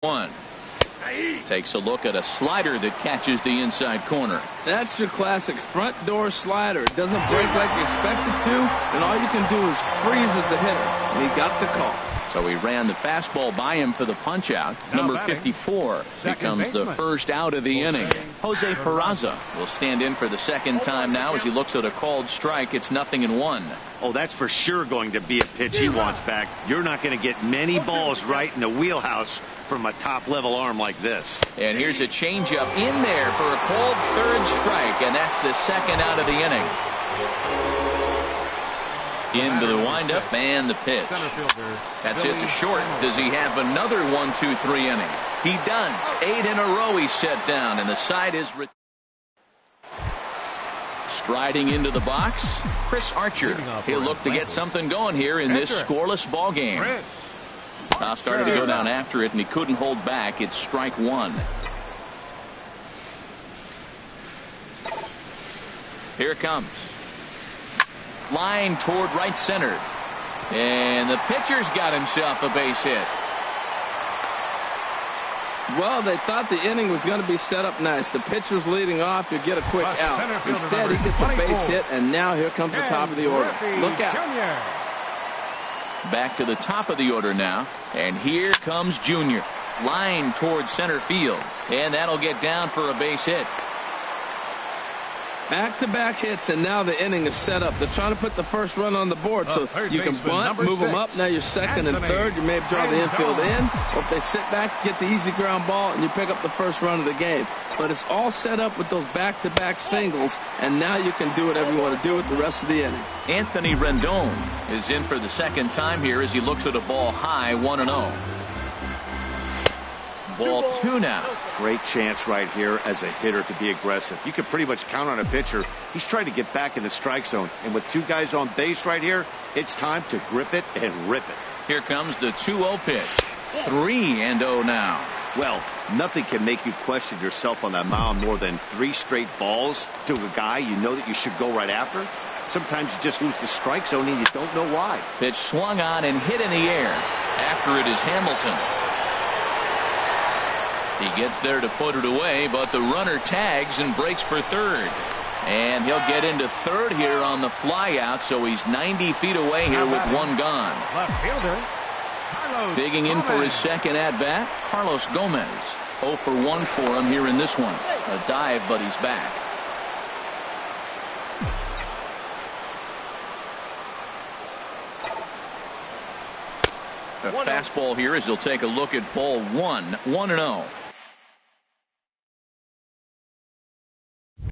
1. Takes a look at a slider that catches the inside corner. That's your classic front door slider. It doesn't break like you expect it to, and all you can do is freeze as a hitter. And he got the call. So he ran the fastball by him for the punch out. Number 54 becomes the first out of the inning. Jose Peraza will stand in for the second time now as he looks at a called strike. It's 0-1. Oh, that's for sure going to be a pitch he wants back. You're not going to get many balls right in the wheelhouse from a top-level arm like this. And here's a changeup in there for a called third strike, and that's the second out of the inning. Into the windup and the pitch. That's it to short. Does he have another 1-2-3 inning? He does. 8 in a row he's set down, and the side is striding into the box. Chris Archer. He'll look to get something going here in this scoreless ball game. Now started to go down after it, and he couldn't hold back. It's strike 1. Here it comes. Line toward right center. And the pitcher's got himself a base hit. Well, they thought the inning was going to be set up nice. The pitcher's leading off. You get a quick out. Instead, he gets a base hit, and now here comes the top of the order. Look out. Back to the top of the order now. And here comes Junior. Line towards center field. And that'll get down for a base hit. Back-to-back hits, and now the inning is set up. They're trying to put the first run on the board, so you can bunt, move them up. Now you're second and third. You may draw the infield in, or if they sit back, get the easy ground ball, and you pick up the first run of the game. But it's all set up with those back-to-back singles, and now you can do whatever you want to do with the rest of the inning. Anthony Rendon is in for the second time here as he looks at a ball high, 1-0. Ball 2 now. Great chance right here as a hitter to be aggressive. You can pretty much count on a pitcher. He's trying to get back in the strike zone. And with 2 guys on base right here, it's time to grip it and rip it. Here comes the 2-0 pitch. 3-0 now. Well, nothing can make you question yourself on that mound more than 3 straight balls to a guy you know that you should go right after. Sometimes you just lose the strike zone and you don't know why. Pitch swung on and hit in the air. After it is Hamilton. He gets there to put it away, but the runner tags and breaks for third. And he'll get into third here on the fly out, so he's 90 feet away here with 1 gone. Left fielder, Carlos digging in for his second at-bat, Carlos Gomez. 0 for 1 for him here in this one. A dive, but he's back. A fastball here as he'll take a look at ball 1. 1-0.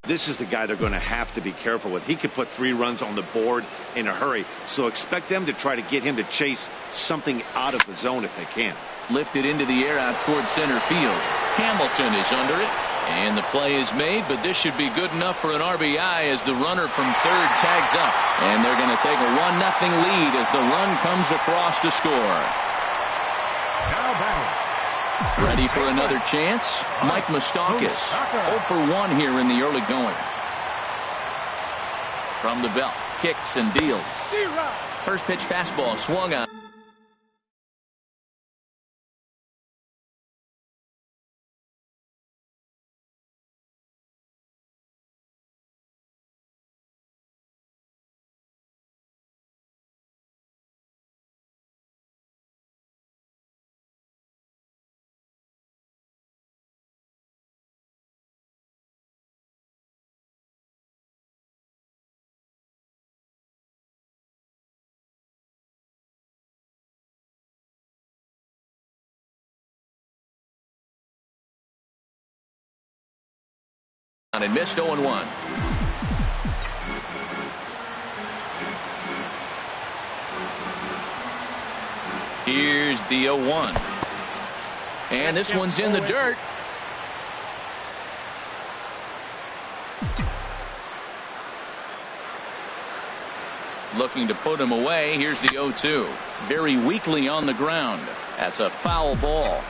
This is the guy they're going to have to be careful with. He could put 3 runs on the board in a hurry, so expect them to try to get him to chase something out of the zone if they can. Lifted into the air out towards center field. Hamilton is under it, and the play is made, but this should be good enough for an RBI as the runner from third tags up. And they're going to take a 1-0 lead as the run comes across to score. Now batting. Ready for another chance? Mike Moustakas. 0 for 1 here in the early going. From the belt, kicks and deals. First pitch fastball swung on. And missed 0-1. Here's the 0-1. And this one's in the dirt. Looking to put him away. Here's the 0-2. Very weakly on the ground. That's a foul ball.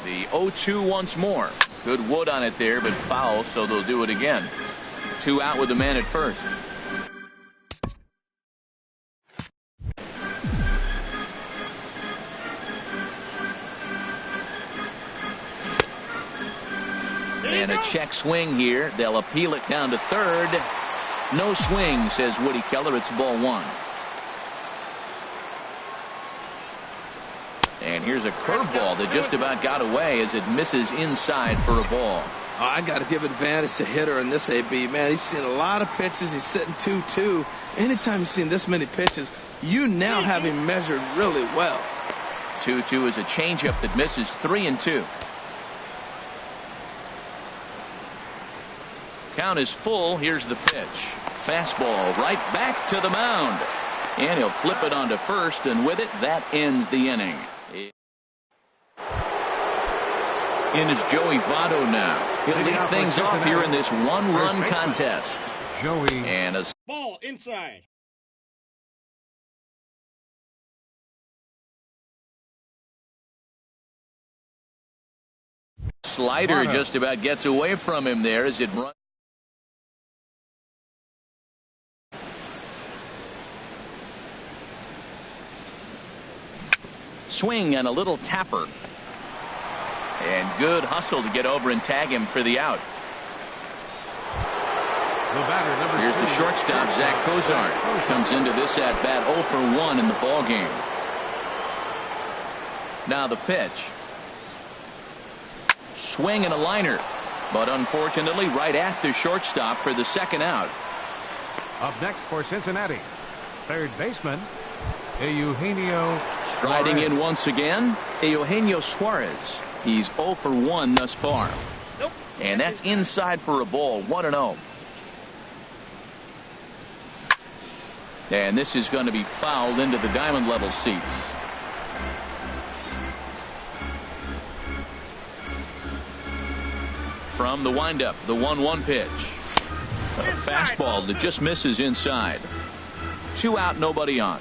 The 0-2 once more. Good wood on it there, but foul, so they'll do it again. 2 out with the man at first. And a check swing here. They'll appeal it down to third. No swing, says Woody Keller. It's ball one. And here's a curveball that just about got away as it misses inside for a ball. Oh, I got to give advantage to hitter in this AB. Man, he's seen a lot of pitches. He's sitting 2-2. Anytime you've seen this many pitches, you now have him measured really well. 2-2 is a changeup that misses 3-2. Count is full. Here's the pitch. Fastball right back to the mound. And he'll flip it onto first, and with it, that ends the inning. In is Joey Votto now. He'll lead things off here in this one-run contest. Joey. And a ball inside. slider just about gets away from him there as it runs. Swing and a little tapper. And good hustle to get over and tag him for the out. Here's the shortstop, Zach Cozart. Comes into this at bat 0 for 1 in the ball game. Now the pitch. Swing and a liner. But unfortunately right after shortstop for the second out. Up next for Cincinnati, third baseman Eugenio Striding in once again, Eugenio Suarez. He's 0 for 1 thus far. And that's inside for a ball, 1-0. And this is going to be fouled into the diamond level seats. From the windup, the 1-1 pitch. A fastball that just misses inside. 2 out, nobody on.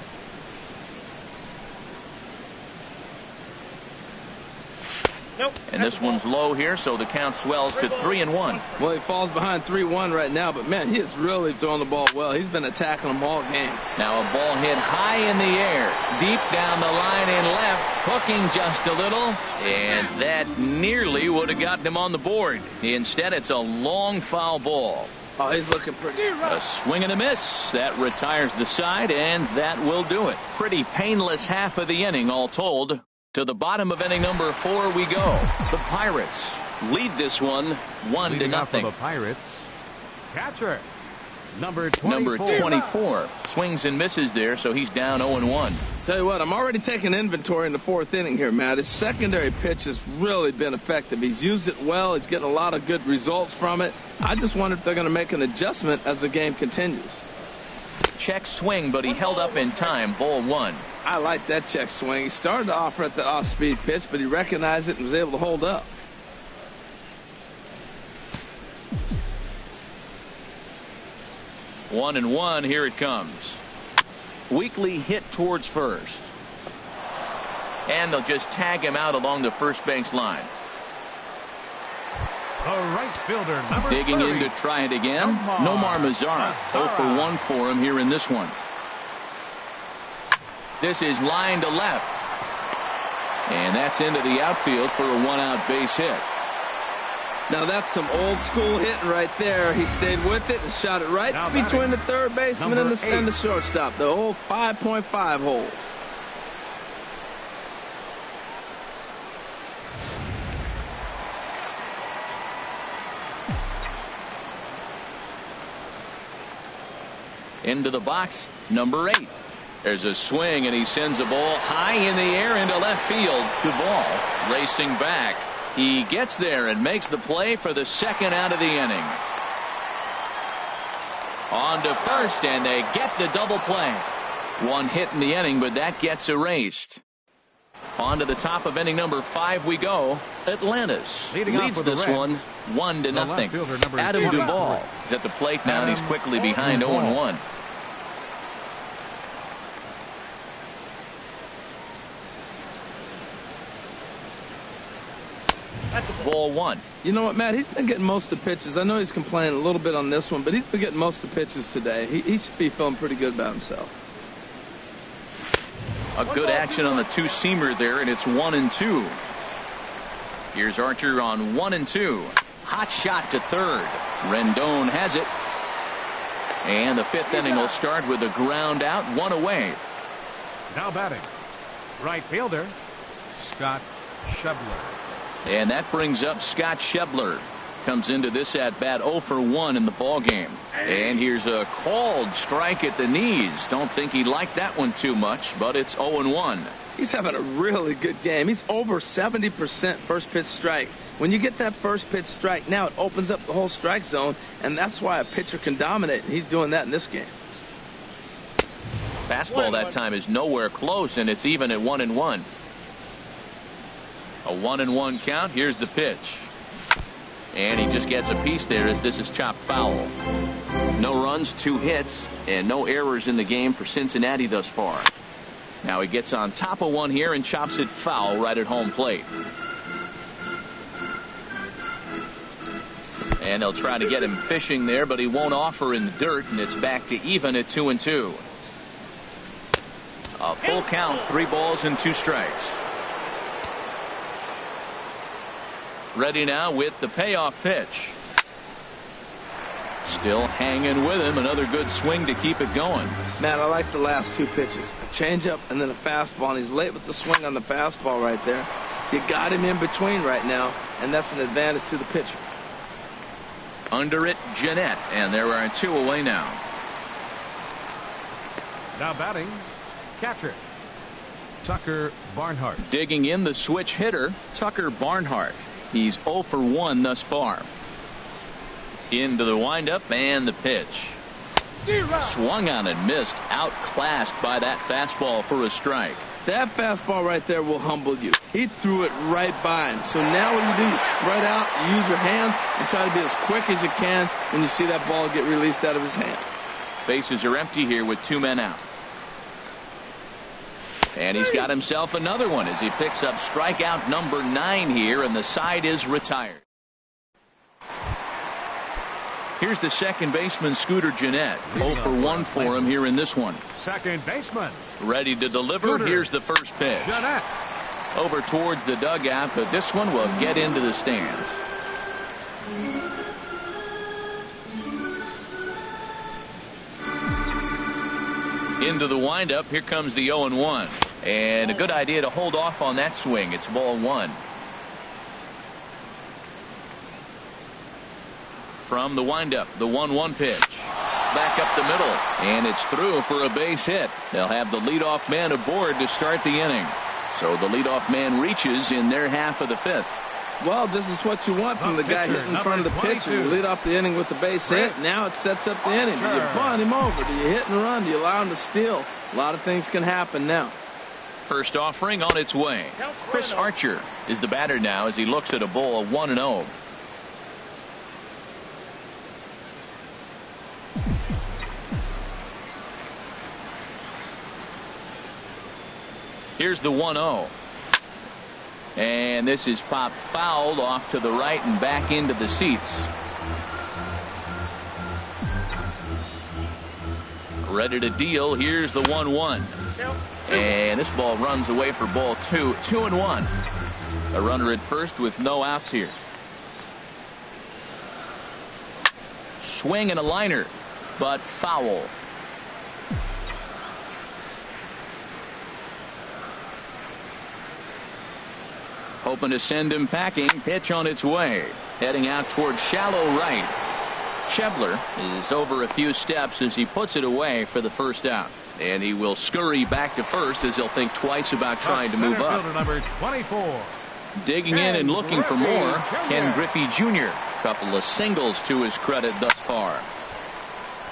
And this one's low here, so the count swells to 3-1. Well, he falls behind 3-1 right now, but man, he is really throwing the ball well. He's been attacking them all game. Now a ball hit high in the air, deep down the line in left, hooking just a little, and that nearly would have gotten him on the board. Instead, it's a long foul ball. Oh, he's looking pretty. A swing and a miss. That retires the side, and that will do it. Pretty painless half of the inning, all told. To the bottom of inning number 4 we go. The Pirates lead this one 1-0. The Pirates catcher number 24 swings and misses there, so he's down 0-1. Tell you what, I'm already taking inventory in the 4th inning here, Matt. His secondary pitch has really been effective. He's used it well. He's getting a lot of good results from it. I just wonder if they're going to make an adjustment as the game continues. Check swing, but he held up in time. Ball 1. I like that check swing. He started to offer at the off-speed pitch, but he recognized it and was able to hold up. One and one. Here it comes. Weakly hit towards first. And they'll just tag him out along the first base line. The right fielder, number digging 30. in to try it again. Nomar Mazara. 0 for 1 for him here in this one. This is line to left. And that's into the outfield for a 1-out base hit. Now that's some old school hitting right there. He stayed with it and shot it right between the third baseman and the shortstop. The old 5.5 hole. Into the box, number 8. There's a swing, and he sends a ball high in the air into left field. Duvall racing back. He gets there and makes the play for the second out of the inning. On to first, and they get the double play. One hit in the inning, but that gets erased. On to the top of inning number 5 we go. Atlantis leads this one 1-0. Adam Duvall is at the plate now, and he's quickly behind 0-1. That's a ball 1. You know what, Matt? He's been getting most of the pitches. I know he's complaining a little bit on this one, but he's been getting most of the pitches today. He should be feeling pretty good about himself. A good action on the two-seamer there, and it's 1-2. Here's Archer on 1-2. Hot shot to third. Rendon has it. And the fifth inning will start with a ground out, one away. Now batting, right fielder, Scott Schebler. And that brings up Scott Schebler. Comes into this at bat 0 for 1 in the ball game. And here's a called strike at the knees. Don't think he liked that one too much, but it's 0-1. He's having a really good game. He's over 70% first pitch strike. When you get that first pitch strike, now it opens up the whole strike zone, and that's why a pitcher can dominate. And he's doing that in this game. Fastball that time is nowhere close, and it's even at 1-1. A 1-1 count. Here's the pitch. And he just gets a piece there as this is chopped foul. No runs, 2 hits, and no errors in the game for Cincinnati thus far. Now he gets on top of one here and chops it foul right at home plate. And they'll try to get him fishing there, but he won't offer in the dirt, and it's back to even at 2-2. A full count, 3 balls and 2 strikes. Ready now with the payoff pitch. Still hanging with him. Another good swing to keep it going. Matt, I like the last 2 pitches. A changeup and then a fastball. And he's late with the swing on the fastball right there. You got him in between right now, and that's an advantage to the pitcher. Under it, Jeanette, and there are 2 away now. Now batting, catcher, Tucker Barnhart. Digging in the switch hitter, Tucker Barnhart. He's 0 for 1 thus far. Into the windup and the pitch. Swung on and missed. Outclassed by that fastball for a strike. That fastball right there will humble you. He threw it right by him. So now what you do, you spread out, you use your hands, and try to be as quick as you can when you see that ball get released out of his hand. Bases are empty here with 2 men out. And he's got himself another one as he picks up strikeout number 9 here, and the side is retired. Here's the second baseman, Scooter Jeanette. 0 for 1 for him here in this one. Second baseman. Ready to deliver. Scooter. Here's the first pitch. Jeanette. Over towards the dugout, but this one will get into the stands. Into the windup. Here comes the 0-1. And a good idea to hold off on that swing. It's ball 1. From the windup, the 1-1 pitch. Back up the middle. And it's through for a base hit. They'll have the leadoff man aboard to start the inning. So the leadoff man reaches in their half of the 5th. Well, this is what you want from the guy hitting in front of the pitcher. You lead off the inning with the base hit. Now it sets up the inning. Do you bunt him over? Do you hit and run? Do you allow him to steal? A lot of things can happen now. First offering on its way. Chris Archer is the batter now as he looks at a ball of 1-0. Here's the 1-0. And this is popped fouled off to the right and back into the seats. Ready to deal. Here's the 1-1. And this ball runs away for ball 2. 2-1. A runner at first with no outs here. Swing and a liner, but foul. Hoping to send him packing. Pitch on its way. Heading out towards shallow right. Schebler is over a few steps as he puts it away for the first out. And he will scurry back to first as he'll think twice about trying to move up. Number 24. Digging in and looking for more, Ken Griffey Jr. Couple of singles to his credit thus far.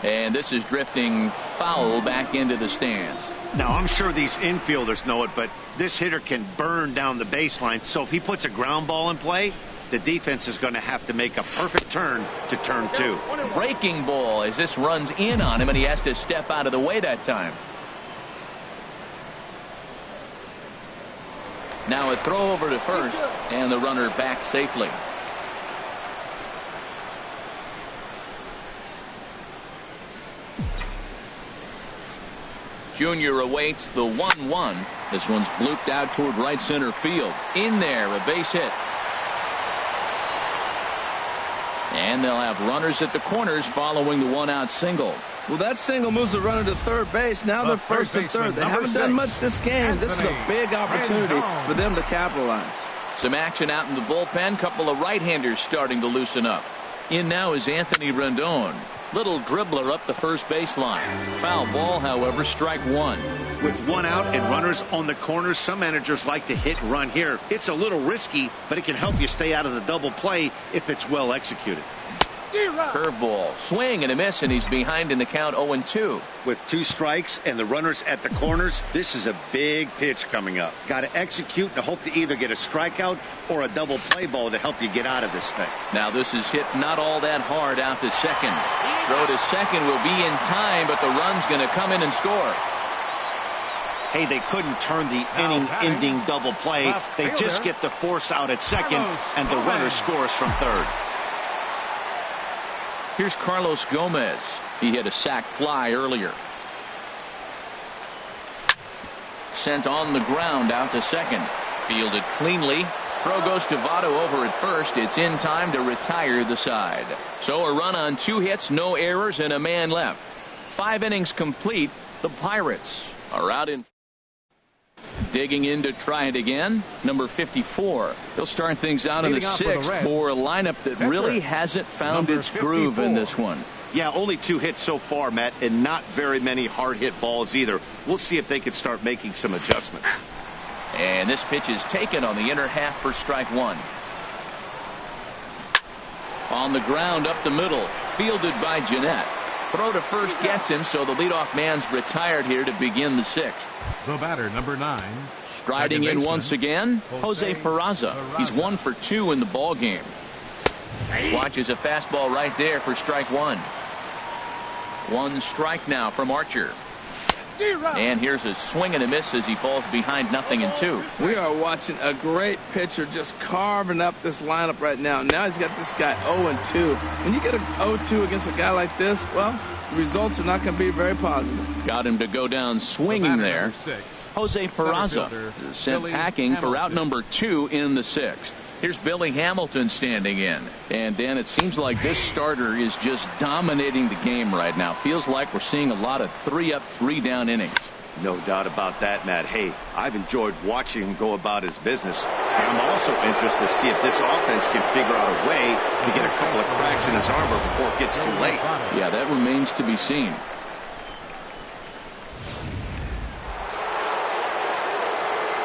And this is drifting foul back into the stands. Now, I'm sure these infielders know it, but this hitter can burn down the baseline. So if he puts a ground ball in play, the defense is going to have to make a perfect turn to turn 2. Breaking ball as this runs in on him, and he has to step out of the way that time. Now a throw over to first, and the runner back safely. Junior awaits the 1-1. This one's blooped out toward right center field. In there, a base hit. And they'll have runners at the corners following the one-out single. Well, that single moves the runner to third base. Now they're first and third. They haven't done much this game. This is a big opportunity for them to capitalize. Some action out in the bullpen. Couple of right-handers starting to loosen up. In now is Anthony Rendon. Little dribbler up the first baseline. Foul ball, however, strike one. With one out and runners on the corners, some managers like to hit and run here. It's a little risky, but it can help you stay out of the double play if it's well executed. Curveball, swing and a miss, and he's behind in the count 0-2. With 2 strikes and the runners at the corners, this is a big pitch coming up. Got to execute and hope to either get a strikeout or a double play ball to help you get out of this thing. Now this is hit not all that hard out to second. Throw to second will be in time, but the run's going to come in and score. Hey, they couldn't turn the inning-ending double play. They just get the force out at second, and the runner scores from third. Here's Carlos Gomez. He hit a sac fly earlier. Sent on the ground out to second. Fielded cleanly. Throw goes to Votto over at first. It's in time to retire the side. So a run on 2 hits, no errors, and a man left. 5 innings complete. The Pirates are out in. Digging in to try it again, number 54. He'll start things out in the 6th for a lineup that really hasn't found its groove in this one. Yeah, only 2 hits so far, Matt, and not very many hard hit balls either. We'll see if they can start making some adjustments. And this pitch is taken on the inner half for strike one. On the ground up the middle, fielded by Jeanette. Throw to first gets him, so the leadoff man's retired here to begin the 6th. The batter, number 9. Striding in once again, Jose Peraza. He's 1 for 2 in the ball game. Watches a fastball right there for strike one. 1 strike now from Archer. And here's a swing and a miss as he falls behind 0-2. We are watching a great pitcher just carving up this lineup right now. Now he's got this guy 0-2. When you get a 0-2 against a guy like this, well, the results are not going to be very positive. Got him to go down swinging there. Jose Peraza sent packing for out number 2 in the 6th. Here's Billy Hamilton standing in. And Dan, it seems like this starter is just dominating the game right now. Feels like we're seeing a lot of 3-up, 3-down innings. No doubt about that, Matt. Hey, I've enjoyed watching him go about his business. And I'm also interested to see if this offense can figure out a way to get a couple of cracks in his armor before it gets too late. Yeah, that remains to be seen.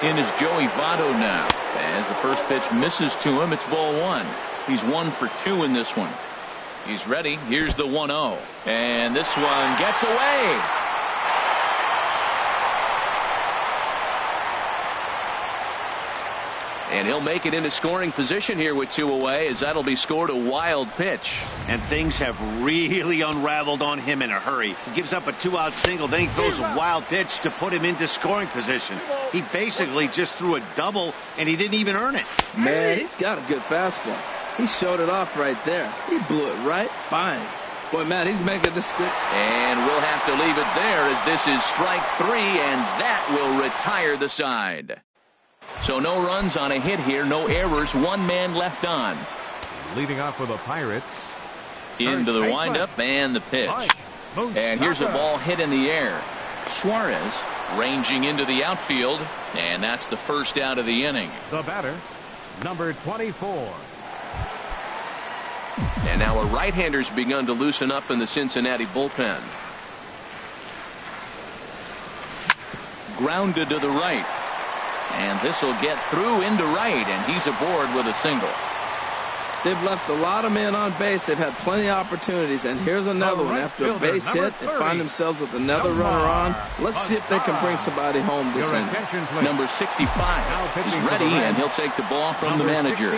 In is Joey Votto now. As the first pitch misses to him, it's ball 1. He's 1 for 2 in this one. He's ready. Here's the 1-0. And this one gets away. And he'll make it into scoring position here with 2 away, as that'll be scored a wild pitch. And things have really unraveled on him in a hurry. He gives up a 2-out single, then he throws a wild pitch to put him into scoring position. He basically just threw a double, and he didn't even earn it. Man, he's got a good fastball. He showed it off right there. He blew it right by him. Boy, Matt, he's making this good. And we'll have to leave it there, as this is strike 3, and that will retire the side. So no runs on a hit here, no errors, 1 man left on. Leading off for the Pirates. Into the windup and the pitch. And here's a ball hit in the air. Suarez ranging into the outfield, and that's the first out of the inning. The batter, number 24. And now a right-hander's begun to loosen up in the Cincinnati bullpen. Grounded to the right. And this will get through into right, and he's aboard with a single. They've left a lot of men on base. They've had plenty of opportunities, and here's another one. After a base hit, they find themselves with another runner on. Let's see if they can bring somebody home this inning. Number 65 is ready, and he'll take the ball from the manager.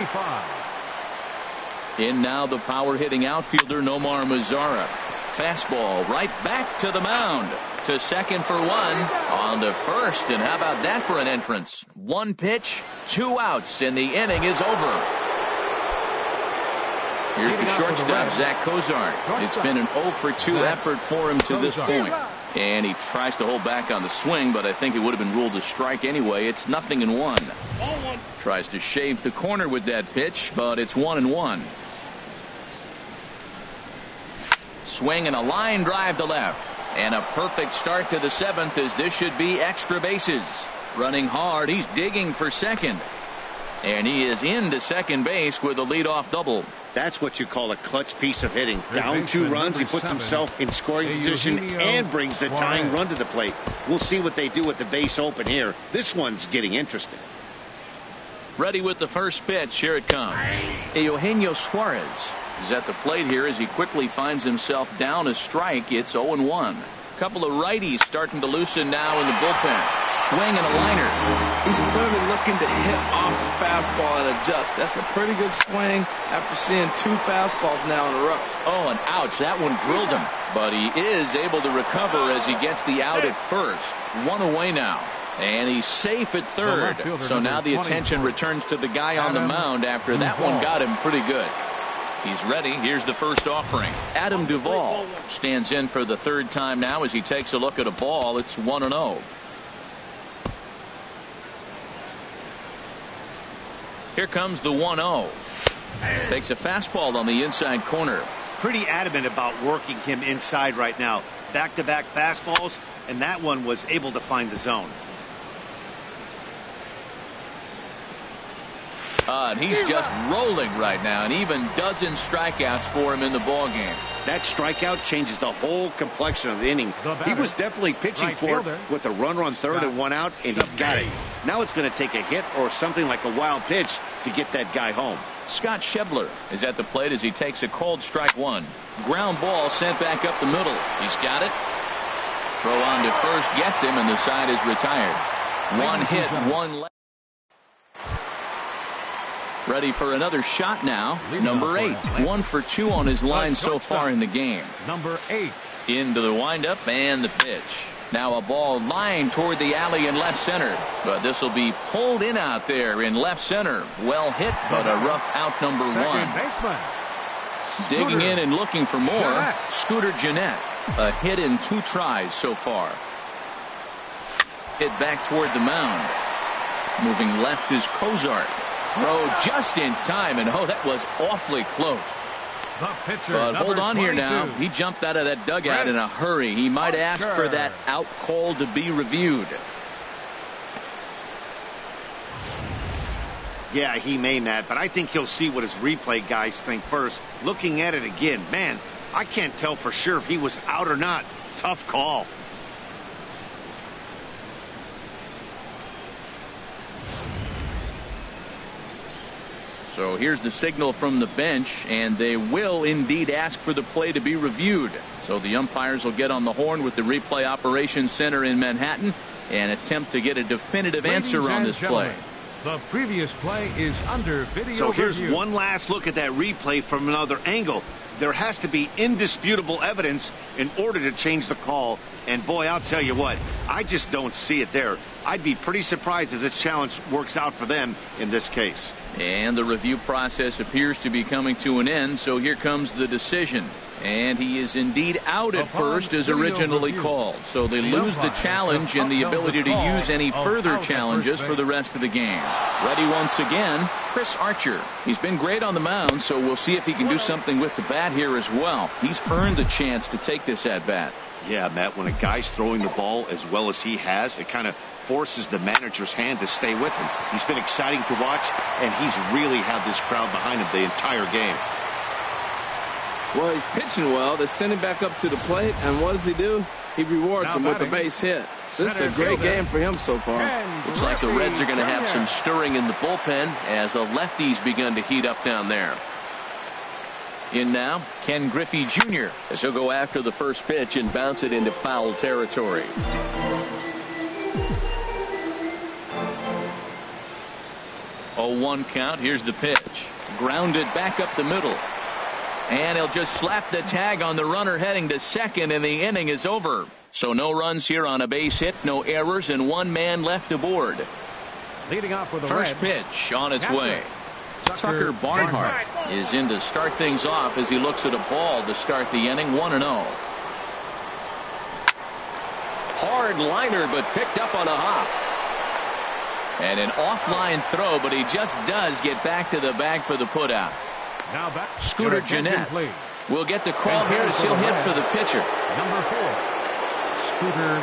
In now the power-hitting outfielder, Nomar Mazara. Fastball right back to the mound. To second for 1 on the first, and how about that for an entrance? 1 pitch, 2 outs, and the inning is over. Here's the shortstop, Zach Cozart. It's been an 0 for 2 effort for him to this point. And he tries to hold back on the swing, but I think it would have been ruled a strike anyway. It's 0-1. Tries to shave the corner with that pitch, but it's 1-1. swing and a line drive to left. And a perfect start to the 7th, as this should be extra bases. Running hard, he's digging for second. And he is into second base with a leadoff double. That's what you call a clutch piece of hitting. Down 2 runs, he puts himself in scoring position and brings the tying run to the plate. We'll see what they do with the base open here. This one's getting interesting. Ready with the first pitch. Here it comes. Eugenio Suarez is at the plate here as he quickly finds himself down a strike. It's 0-1. Couple of righties starting to loosen now in the bullpen. Swing and a liner. He's clearly looking to hit off the fastball and adjust. That's a pretty good swing after seeing 2 fastballs now in a row. Oh, and ouch, that one drilled him. But he is able to recover as he gets the out at first. 1 away now. And he's safe at third. So now the attention returns to the guy on the mound after that one got him pretty good. He's ready. Here's the first offering. Adam Duvall stands in for the 3rd time now as he takes a look at a ball. It's 1-0. Here comes the 1-0. Takes a fastball on the inside corner. Pretty adamant about working him inside right now. Back-to-back fastballs, and that one was able to find the zone. And he's just rolling right now, and even dozen strikeouts for him in the ball game. That strikeout changes the whole complexion of the inning. He was definitely pitching for it with a runner on third and 1 out, and he got it. Now it's going to take a hit or something like a wild pitch to get that guy home. Scott Schebler is at the plate as he takes a cold strike 1. Ground ball sent back up the middle. He's got it. Throw on to first gets him, and the side is retired. 1 hit, 1 left. Ready for another shot now. Number 8. 1 for 2 on his line so far in the game. Number 8. Into the windup and the pitch. Now a ball lined toward the alley in left center. But this will be pulled in out there in left center. Well hit, but a rough out number 1. Digging in and looking for more. Scooter Gennett. A hit in 2 tries so far. Hit back toward the mound. Moving left is Cozart. Throw just in time, and oh, that was awfully close. But hold on here now. He jumped out of that dugout in a hurry. He might ask for that out call to be reviewed. Yeah, he may, Matt, but I think he'll see what his replay guys think first. Looking at it again, man, I can't tell for sure if he was out or not. Tough call. So here's the signal from the bench, and they will indeed ask for the play to be reviewed. So the umpires will get on the horn with the replay operations center in Manhattan and attempt to get a definitive answer on this play. The previous play is under video So here's review. one last look at that replay from another angle. There has to be indisputable evidence in order to change the call. And boy, I'll tell you what, I just don't see it there. I'd be pretty surprised if this challenge works out for them in this case. And the review process appears to be coming to an end, so here comes the decision. And he is indeed out at first as originally called. So they lose the challenge and the ability to use any further challenges for the rest of the game. Ready once again, Chris Archer. He's been great on the mound, so we'll see if he can do something with the bat here as well. He's earned the chance to take this at bat. Yeah, Matt, when a guy's throwing the ball as well as he has, it kind of forces the manager's hand to stay with him. He's been exciting to watch, and he's really had this crowd behind him the entire game. Well, he's pitching well. They send him back up to the plate, and what does he do? He rewards him with a base hit. So this is a great game for him so far. Looks like the Reds are going to have some stirring in the bullpen as the lefties begun to heat up down there. In now, Ken Griffey Jr. as he'll go after the first pitch and bounce it into foul territory. Oh, 1 count. Here's the pitch. Grounded back up the middle. And he'll just slap the tag on the runner heading to second, and the inning is over. So no runs here on a base hit, no errors, and 1 man left aboard. Leading off with the first pitch on its way. Tucker Barnhart is in to start things off as he looks at a ball to start the inning. 1-0. Hard liner, but picked up on a hop. And an offline throw, but he just does get back to the bag for the putout. Now back. Scooter Gennett We'll get the call here as he'll hit for the pitcher. Number 4, Scooter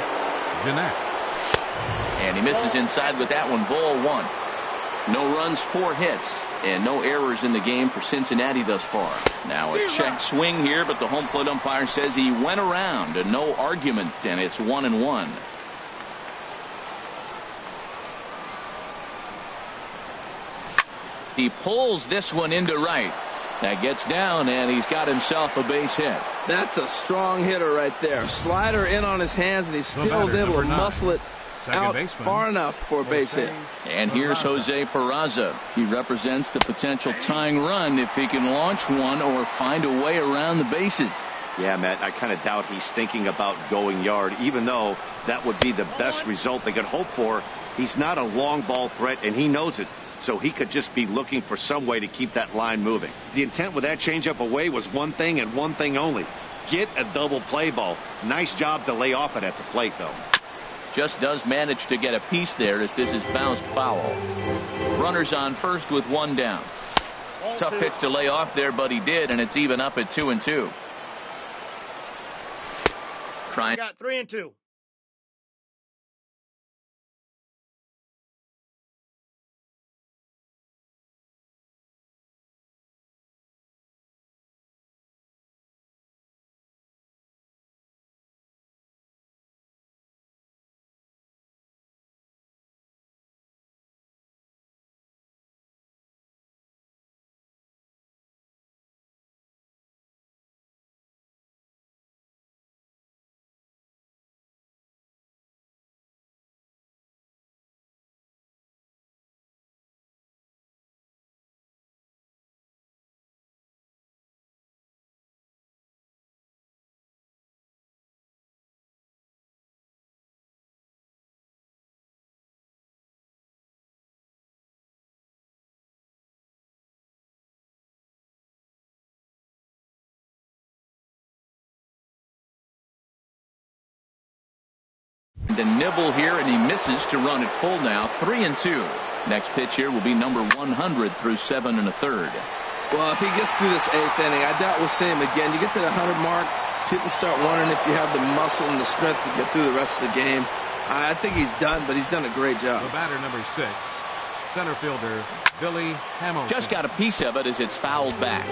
Gennett. And he misses inside with that one. Ball 1. No runs, 4 hits, and no errors in the game for Cincinnati thus far. Now a check swing here, but the home plate umpire says he went around, and no argument, and it's 1-1. He pulls this one into right. That gets down, and he's got himself a base hit. That's a strong hitter right there. Slider in on his hands, and he still is able to muscle it out far enough for a base hit. And here's Jose Peraza. He represents the potential tying run if he can launch one or find a way around the bases. Yeah, Matt, I kind of doubt he's thinking about going yard, even though that would be the best result they could hope for. He's not a long ball threat, and he knows it. So he could just be looking for some way to keep that line moving. The intent with that changeup away was one thing and one thing only. Get a double play ball. Nice job to lay off it at the plate, though. Just does manage to get a piece there as this is bounced foul. Runners on first with 1 down. Tough pitch to lay off there, but he did, and it's even up at 2-2. Got 3-2. The nibble here, and he misses to run it full now. 3-2. Next pitch here will be number 100 through 7 1/3. Well, if he gets through this 8th inning, I doubt we'll see him again. You get to the 100 mark, people start wondering if you have the muscle and the strength to get through the rest of the game. I think he's done, but he's done a great job. The batter, number 6, center fielder Billy Hamilton. Just got a piece of it as it's fouled back.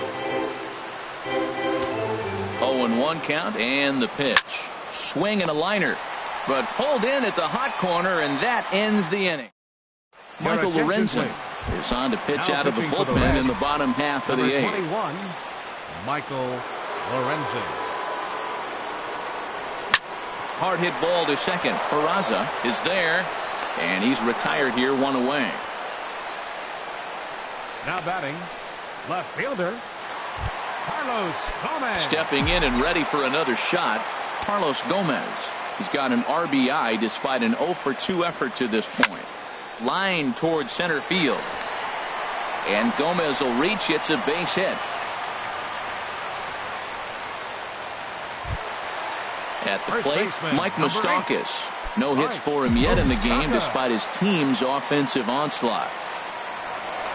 0-1 count, and the pitch. Swing and a liner, but pulled in at the hot corner, and that ends the inning. Michael Lorenzen is on to pitch out of the bullpen in the bottom half of the 8th. 21, Michael Lorenzen. Hard hit ball to second. Peraza is there, and he's retired here, 1 away. Now batting, left fielder Carlos Gomez. Stepping in and ready for another shot, Carlos Gomez. He's got an RBI despite an 0-for-2 effort to this point. Line towards center field, and Gomez will reach. It's a base hit. At the plate, Mike Moustakas. No hits for him yet in the game despite his team's offensive onslaught.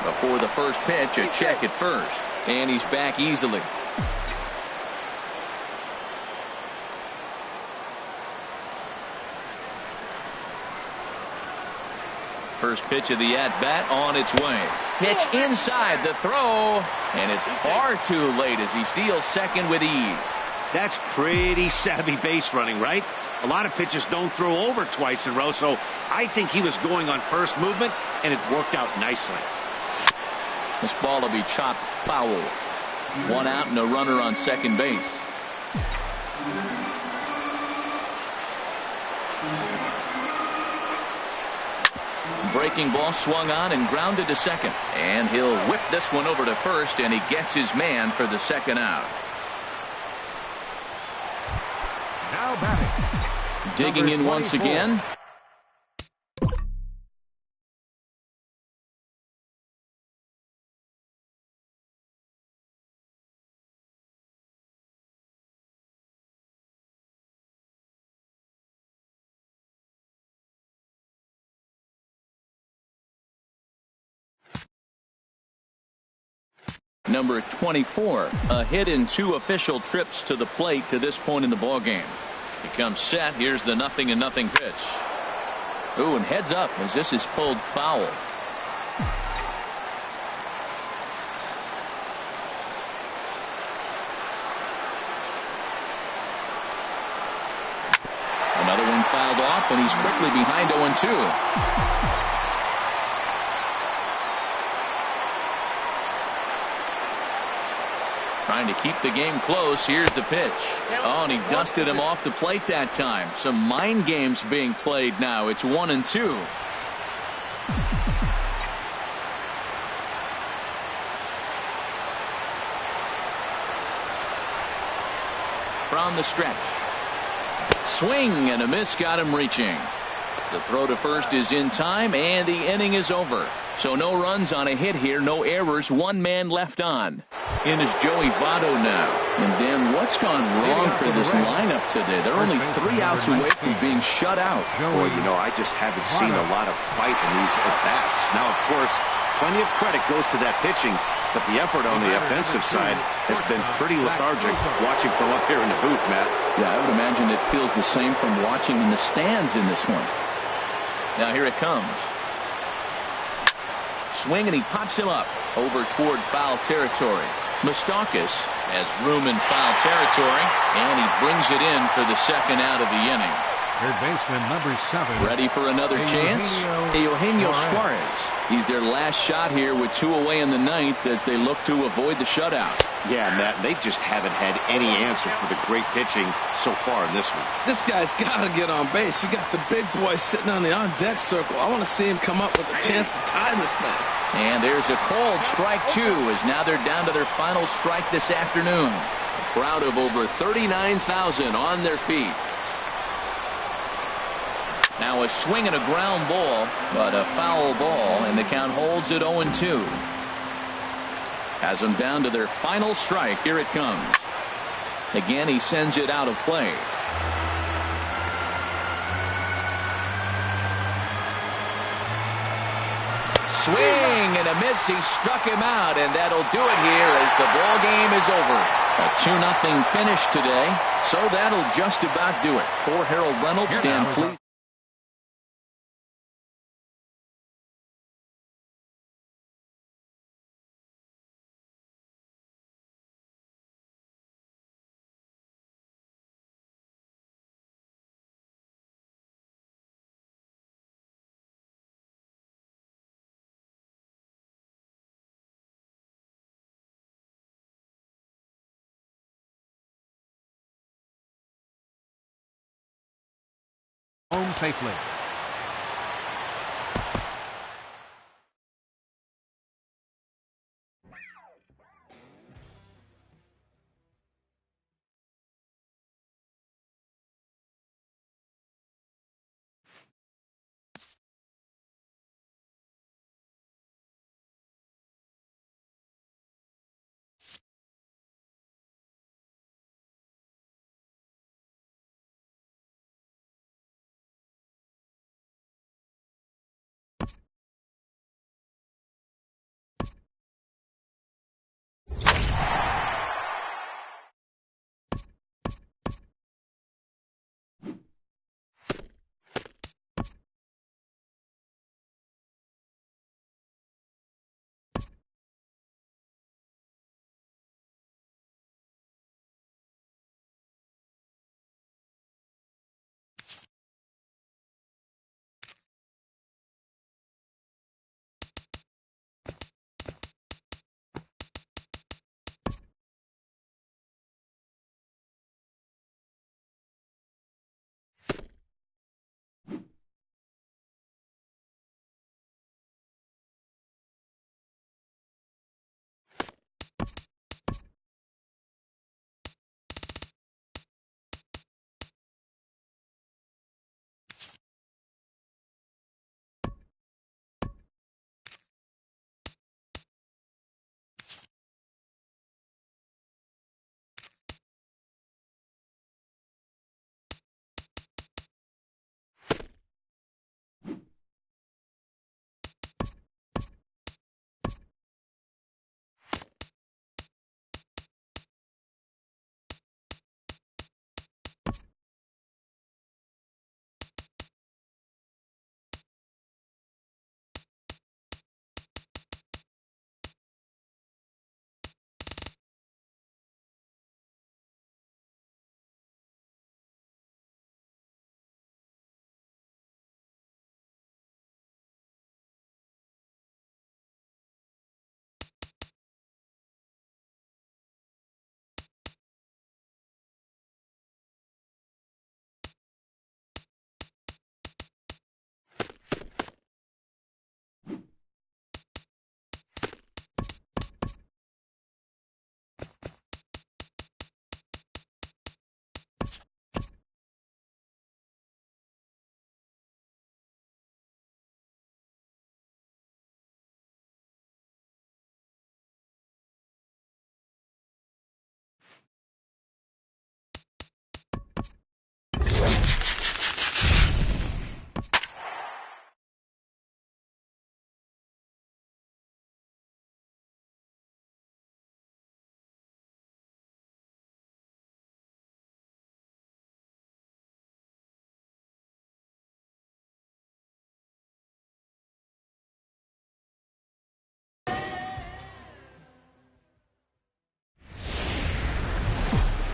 Before the first pitch, a check at first, and he's back easily. First pitch of the at-bat on its way. Pitch inside, the throw, and it's far too late as he steals second with ease. That's pretty savvy base running, right? A lot of pitchers don't throw over twice in a row, so I think he was going on first movement, and it worked out nicely. This ball will be chopped foul. 1 out and a runner on second base. Breaking ball swung on and grounded to second, and he'll whip this one over to first, and he gets his man for the second out. Now batting, digging in once again. number 24. A hit in 2 official trips to the plate to this point in the ball game. He comes set. Here's the 0-0 pitch. Ooh, and heads up as this is pulled foul. Another one fouled off, and he's quickly behind 0-2. Trying to keep the game close. Here's the pitch. Oh, and he dusted him off the plate that time. Some mind games being played now. It's 1-2. From the stretch. Swing and a miss got him reaching. The throw to first is in time, and the inning is over. So no runs on a hit here, no errors, 1 man left on. In is Joey Votto now. And Dan, what's gone wrong for this lineup today? They're only 3 outs away from being shut out. Boy, you know, I just haven't seen a lot of fight in these at-bats. Now, of course, plenty of credit goes to that pitching, but the effort on the offensive side has been pretty lethargic watching from up here in the booth, Matt. Yeah, I would imagine it feels the same from watching in the stands in this one. Now here it comes. Swing, and he pops him up over toward foul territory. Moustakas has room in foul territory, and he brings it in for the 2nd out of the inning. Third baseman number 7. Ready for another chance? Eugenio Suarez. He's their last shot here with 2 away in the 9th as they look to avoid the shutout. Yeah, Matt, they just haven't had any answer for the great pitching so far in this one. This guy's got to get on base. You got the big boy sitting on the on-deck circle. I want to see him come up with a chance to tie this thing. And there's a called strike 2 as now they're down to their final strike this afternoon. A crowd of over 39,000 on their feet. Now a swing and a ground ball, but a foul ball, and the count holds at 0-2. Has them down to their final strike. Here it comes. Again, he sends it out of play. Swing and a miss. He struck him out, and that'll do it here as the ball game is over. A 2-0 finish today, so that'll just about do it. For Harold Reynolds, Dan Please. Home safely.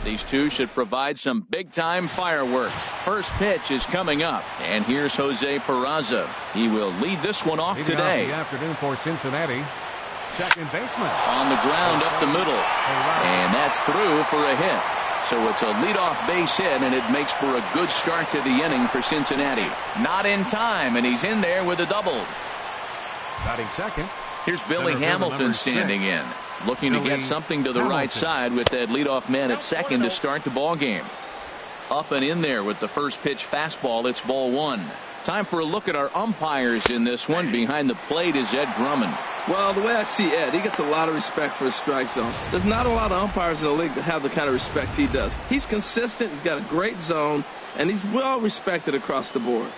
These two should provide some big-time fireworks. First pitch is coming up, and here's Jose Peraza. He will lead this one off today. The afternoon for Cincinnati. Second baseman. On the ground up the middle, and that's through for a hit. So it's a leadoff base hit, and it makes for a good start to the inning for Cincinnati. Not in time, and he's in there with a double. Batting second. Here's Billy Hamilton standing in, looking to get something to the right side with that leadoff man at second to start the ball game. Up and in there with the first pitch fastball. It's ball one. Time for a look at our umpires in this one. Behind the plate is Ed Drummond. Well, the way I see Ed, he gets a lot of respect for his strike zones. There's not a lot of umpires in the league that have the kind of respect he does. He's consistent, he's got a great zone, and he's well respected across the board.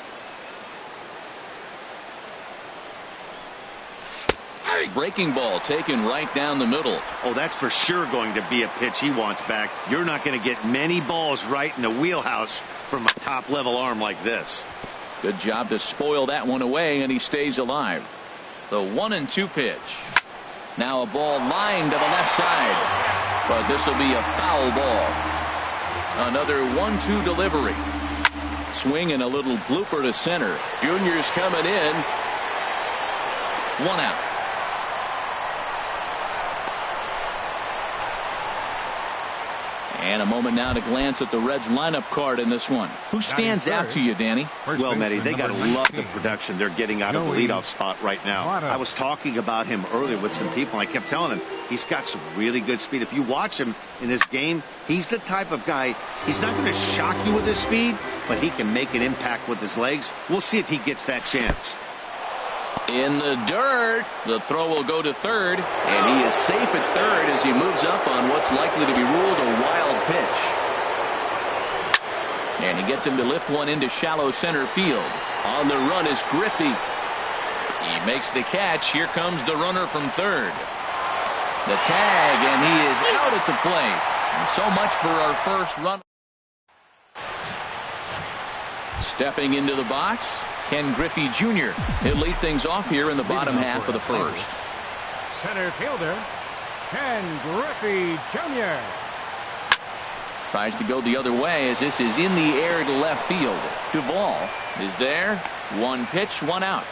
Breaking ball taken right down the middle. Oh, that's for sure going to be a pitch he wants back. You're not going to get many balls right in the wheelhouse from a top-level arm like this. Good job to spoil that one away, and he stays alive. The 1-2 pitch. Now a ball lined to the left side, but this will be a foul ball. Another 1-2 delivery. Swing and a little blooper to center. Junior's coming in. 1 out. And a moment now to glance at the Reds lineup card in this one. Who stands out to you, Danny? Well, Matty, they got to love the production they're getting out of the leadoff spot right now. I was talking about him earlier with some people. I kept telling him he's got some really good speed. If you watch him in this game, he's the type of guy, he's not going to shock you with his speed, but he can make an impact with his legs. We'll see if he gets that chance. In the dirt, the throw will go to third, and he is safe at third as he moves up on what's likely to be ruled a wild pitch. And he gets him to lift one into shallow center field. On the run is Griffey. He makes the catch. Here comes the runner from third. The tag, and he is out at the plate. And so much for our first run. Stepping into the box, Ken Griffey Jr. He'll lead things off here in the bottom half of the first. Center fielder, Ken Griffey Jr. Tries to go the other way as this is in the air to left field. Duvall is there. One pitch, one out.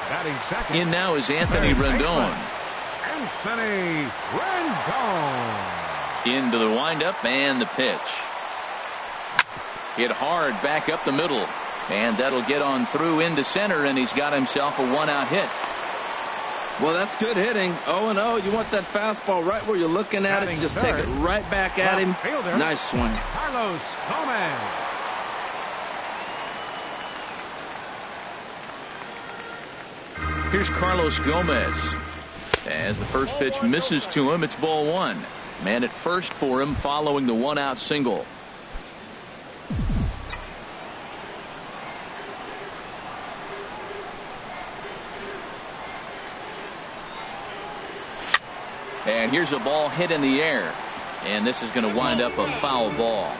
Batting second. In now is Anthony Rendon. Anthony Rendon. Into the windup and the pitch. Hit hard back up the middle. And that'll get on through into center, and he's got himself a 1-out hit. Well, that's good hitting. 0-0. You want that fastball right where you're looking at it. Just take it right back at him. Nice swing. Carlos Gomez. Here's Carlos Gomez. As the first pitch misses to him, it's ball one. Man at first for him following the 1-out single. And here's a ball hit in the air. And this is going to wind up a foul ball.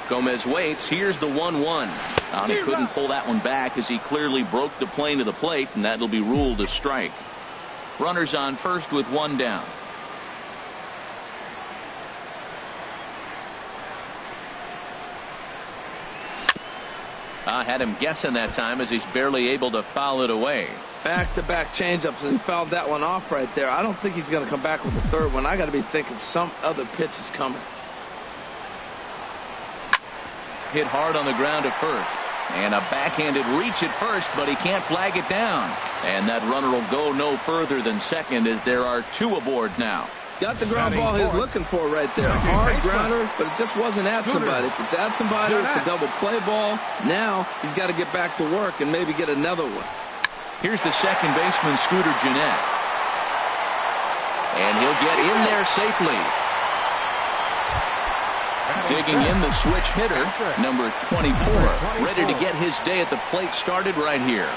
Gomez waits. Here's the 1-1. He couldn't pull that one back as he clearly broke the plane to the plate, and that'll be ruled a strike. Runners on first with one down. Had him guessing that time as he's barely able to foul it away. Back-to-back changeups, and he fouled that one off right there. I don't think he's going to come back with the third one. I got to be thinking some other pitch is coming. Hit hard on the ground at first. And a backhanded reach at first, but he can't flag it down. And that runner will go no further than second as there are two aboard now. Got the ground ball he's looking for right there. Hard grounder, but it just wasn't at somebody. If it's at somebody, it's a double play ball. Now he's got to get back to work and maybe get another one. Here's the second baseman, Scooter Gennett. And he'll get in there safely. Digging in the switch hitter, number 24, ready to get his day at the plate started right here.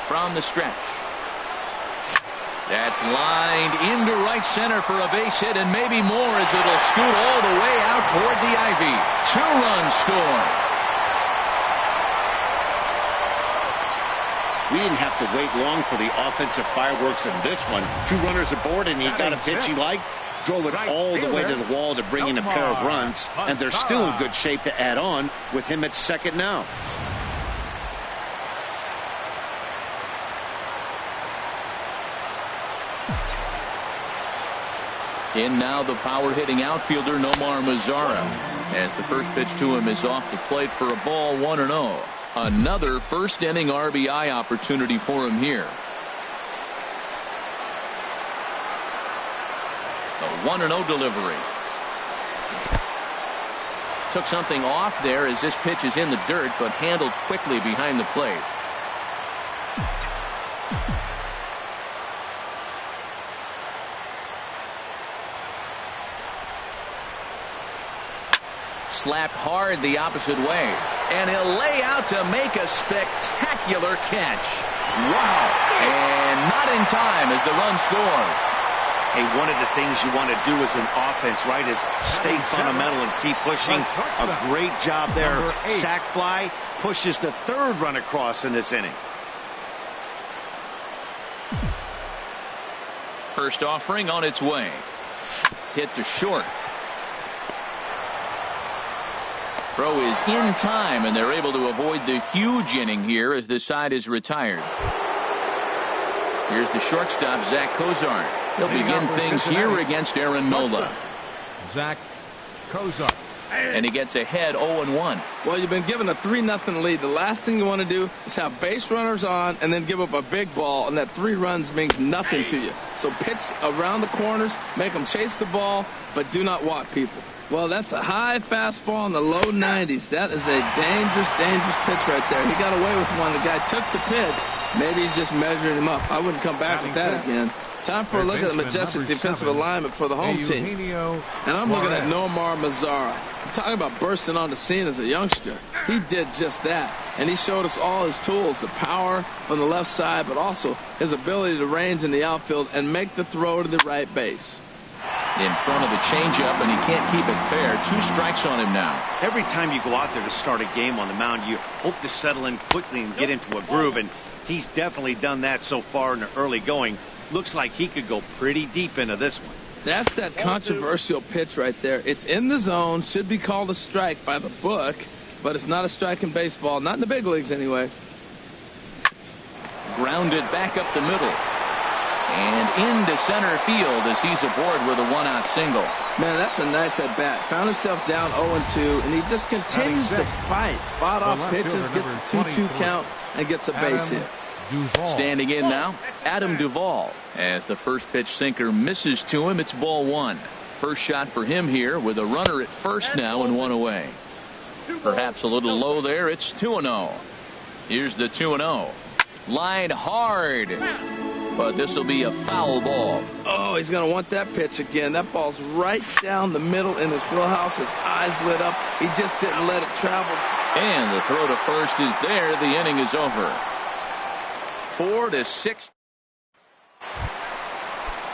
From the stretch. That's lined into right center for a base hit and maybe more as it'll scoot all the way out toward the ivy. 2 runs scored. We didn't have to wait long for the offensive fireworks in this one. 2 runners aboard, and he got a pitch he liked. Drove it all the way to the wall to bring in a pair of runs, and they're still in good shape to add on with him at second now. In now the power-hitting outfielder Nomar Mazara, as the first pitch to him is off the plate for a ball, 1-0. Another first-inning RBI opportunity for him here. A 1-0 delivery. Took something off there as this pitch is in the dirt, but handled quickly behind the plate. Slapped hard the opposite way, and he'll lay out to make a spectacular catch. Wow. And not in time as the run scores. Hey, one of the things you want to do as an offense, right, is stay fundamental and keep pushing. A great job there. Sac fly pushes the 3rd run across in this inning. First offering on its way. Hit to short. Throw is in time, and they're able to avoid the huge inning here as the side is retired. Here's the shortstop, Zach Cozart. He'll begin things here against Aaron Nola. Zach Cozart. And he gets ahead 0-1. Well, you've been given a 3-0 lead. The last thing you want to do is have base runners on and then give up a big ball, and that 3 runs means nothing to you. So pitch around the corners, make them chase the ball, but do not walk people. Well, that's a high fastball in the low 90s. That is a dangerous, dangerous pitch right there. He got away with one. The guy took the pitch. Maybe he's just measuring him up. I wouldn't come back with that again. Time for a look at the majestic defensive alignment for the home team. And I'm looking at Nomar Mazara. I'm talking about bursting on the scene as a youngster. He did just that. And he showed us all his tools, the power on the left side, but also his ability to range in the outfield and make the throw to the right base. In front of the changeup, and he can't keep it fair. 2 strikes on him now. Every time you go out there to start a game on the mound, you hope to settle in quickly and get into a groove, and he's definitely done that so far in the early going. Looks like he could go pretty deep into this one. That's that controversial pitch right there. It's in the zone, should be called a strike by the book, but it's not a strike in baseball, not in the big leagues anyway. Grounded back up the middle. And into center field as he's aboard with a 1-out single. Man, that's a nice at-bat. Found himself down 0-2, and he just continues to fight. Fought off pitches, gets a 2-2 count, and gets a base hit. Standing in now, Adam Duvall. As the first pitch sinker misses to him, it's ball 1. First shot for him here with a runner at first now and 1 away. Perhaps a little low there. It's 2-0. Here's the 2-0. Line hard. But this will be a foul ball. Oh, he's going to want that pitch again. That ball's right down the middle in his wheelhouse. His eyes lit up. He just didn't let it travel. And the throw to first is there. The inning is over. 4-6.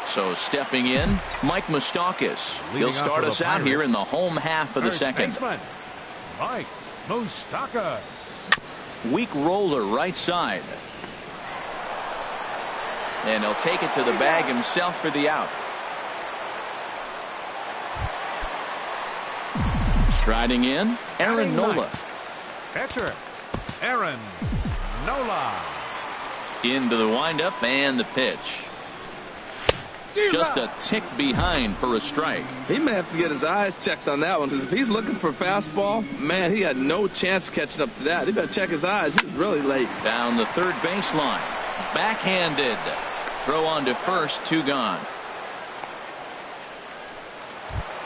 So stepping in, Mike Moustakas. He'll start us out here in the home half of the second. Mike Moustakas. Weak roller right side. And he'll take it to the bag himself for the out. Striding in, Aaron Nola. Catcher, Aaron Nola. Into the windup and the pitch. Just a tick behind for a strike. He may have to get his eyes checked on that one, because if he's looking for a fastball, man, he had no chance catching up to that. He better check his eyes. He's really late. Down the third baseline. Backhanded. Throw on to first, 2 gone.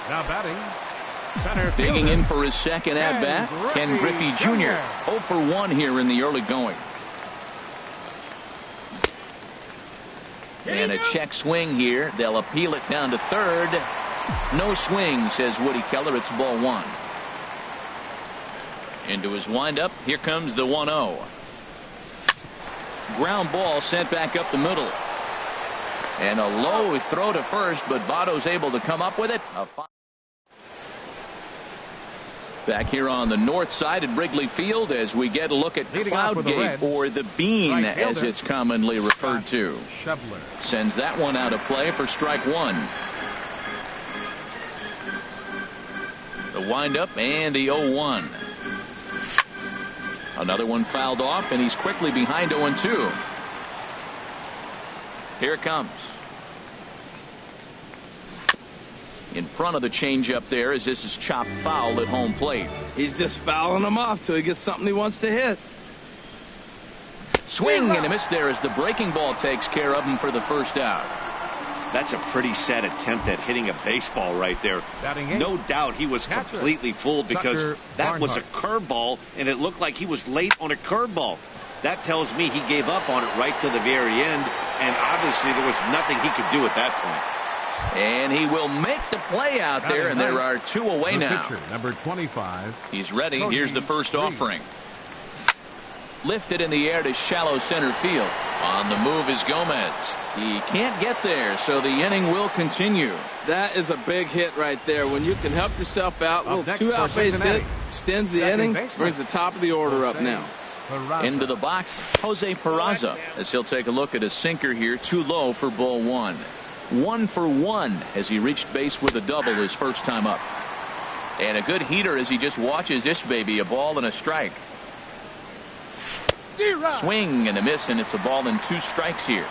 Now batting, center fielder. Digging in for his second at-bat, Ken Griffey Jr. 0 for 1 here in the early going. And a check swing here. They'll appeal it down to third. No swing, says Woody Keller. It's ball 1. Into his windup. Here comes the 1-0. Ground ball sent back up the middle. And a low throw to first, but Votto's able to come up with it. Back here on the north side at Wrigley Field as we get a look at Cloudgate, or the Bean as it's commonly referred to. Sends that one out of play for strike one. The windup and the 0-1. Another one fouled off, and he's quickly behind 0-2. Here it comes. In front of the changeup there, as this is chopped foul at home plate. He's just fouling them off till he gets something he wants to hit. Swing and a miss there as the breaking ball takes care of him for the first out. That's a pretty sad attempt at hitting a baseball right there. No doubt he was completely fooled, because that was a curveball, and it looked like he was late on a curveball. That tells me he gave up on it right till the very end, and obviously there was nothing he could do at that point. And he will make the play out there, and there are two away now. Number 25. He's ready. Here's the first offering. Lifted in the air to shallow center field. On the move is Gomez. He can't get there, so the inning will continue. That is a big hit right there. When you can help yourself out, a little two-out base hit, extends the inning, brings the top of the order up now. Into the box, Jose Peraza, as he'll take a look at a sinker here, too low for ball one. 1 for 1 as he reached base with a double his first time up. And a good heater as he just watches this baby, a ball and a strike. Swing and a miss, and it's a ball and 2 strikes here.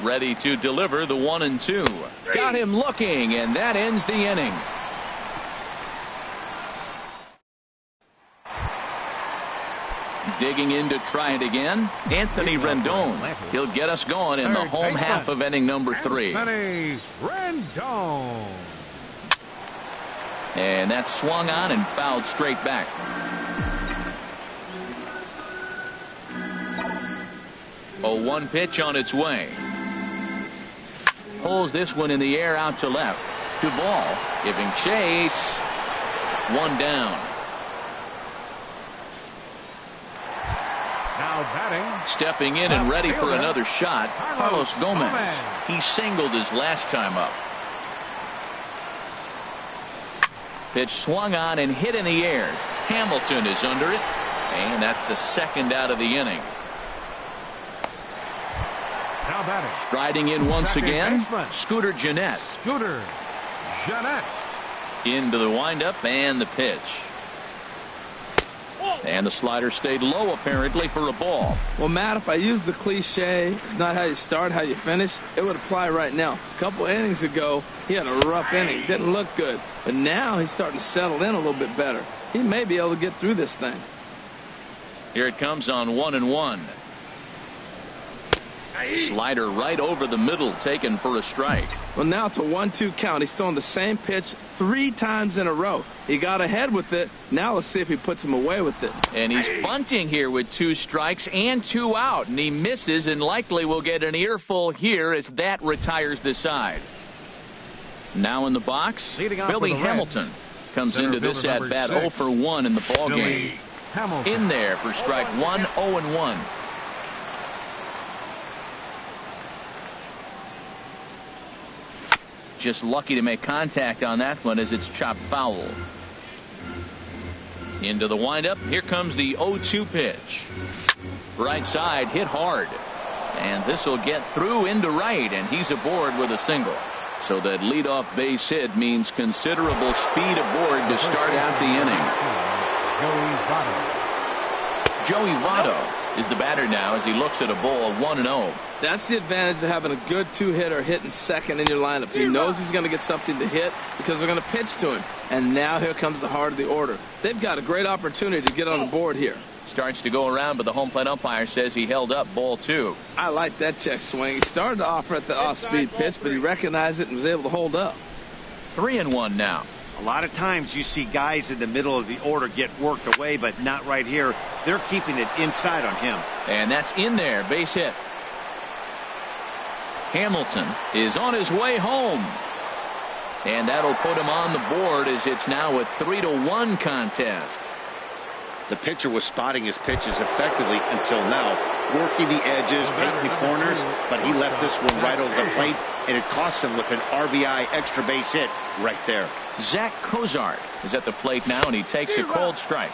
Ready to deliver the 1-2. Got him looking, and that ends the inning. Digging in to try it again, Anthony Rendon. He'll get us going in the home half of inning number 3. Anthony Rendon. And that's swung on and fouled straight back. A 1 pitch on its way. Pulls this one in the air out to left. Duvall giving chase. 1 down. Now batting. Stepping in and ready for another shot, Carlos Gomez. He singled his last time up. Pitch swung on and hit in the air. Hamilton is under it, and that's the second out of the inning. Now batting. Striding in once again, Scooter Gennett. Scooter Gennett. Into the windup and the pitch. And the slider stayed low, apparently, for a ball. Well, Matt, if I use the cliche, it's not how you start, how you finish, it would apply right now. A couple innings ago, he had a rough inning. Didn't look good. But now he's starting to settle in a little bit better. He may be able to get through this thing. Here it comes on 1-1. Slider right over the middle, taken for a strike. Well, now it's a 1-2 count. He's throwing the same pitch 3 times in a row. He got ahead with it. Now let's see if he puts him away with it. And he's bunting here with 2 strikes and 2 out. And he misses and likely will get an earful here as that retires the side. Now in the box, Billy Hamilton comes into this at-bat 0 for 1 in the ballgame. In there for strike 1, 0-1. Just lucky to make contact on that one as it's chopped foul. Into the windup. Here comes the 0-2 pitch. Right side, hit hard. And this will get through into right, and he's aboard with a single. So that leadoff base hit means considerable speed aboard to start out the inning. Joey Votto is the batter now as he looks at a ball 1-0. That's the advantage of having a good 2-hitter hitting second in your lineup. He knows he's going to get something to hit because they're going to pitch to him. And now here comes the heart of the order. They've got a great opportunity to get on the board here. Starts to go around, but the home plate umpire says he held up ball 2. I like that check swing. He started to offer at the off-speed pitch, but he recognized it and was able to hold up. 3-1 now. A lot of times you see guys in the middle of the order get worked away, but not right here. They're keeping it inside on him. And that's in there. Base hit. Hamilton is on his way home. And that'll put him on the board as it's now a 3-1 contest. The pitcher was spotting his pitches effectively until now. working the edges, painting the corners, but he left this one right over the plate, and it cost him with an RBI extra base hit right there. Zach Cozart is at the plate now, and he takes a cold strike.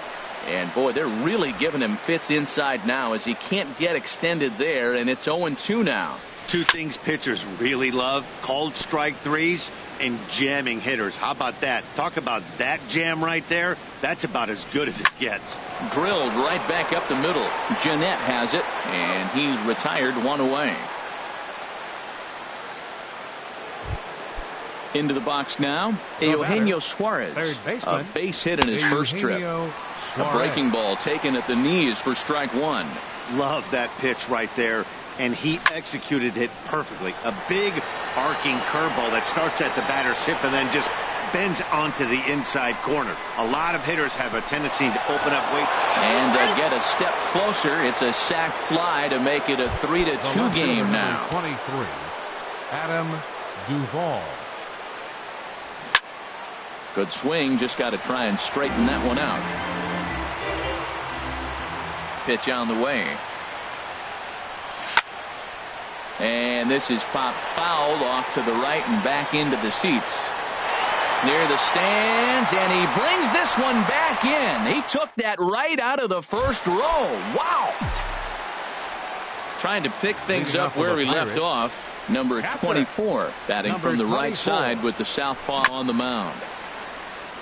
And boy, they're really giving him fits inside now as he can't get extended there, and it's 0-2 now. Two things pitchers really love: cold strike threes and jamming hitters. How about that? Talk about that jam right there. That's about as good as it gets. Drilled right back up the middle. Jeanette has it, and he's retired, one away. Into the box now, Eugenio Suarez, a base hit in his first trip. A breaking ball taken at the knees for strike one. Love that pitch right there, and he executed it perfectly. A big arcing curveball that starts at the batter's hip and then just bends onto the inside corner. A lot of hitters have a tendency to open up weight and get a step closer. It's a sac fly to make it a 3-2 game now. 23, Adam Duvall. Good swing, just got to try and straighten that one out. Pitch on the way. And this is popped foul off to the right and back into the seats. Near the stands, and he brings this one back in. He took that right out of the first row. Wow. Trying to pick things up where he left off. Number 24, batting from the right side with the southpaw on the mound.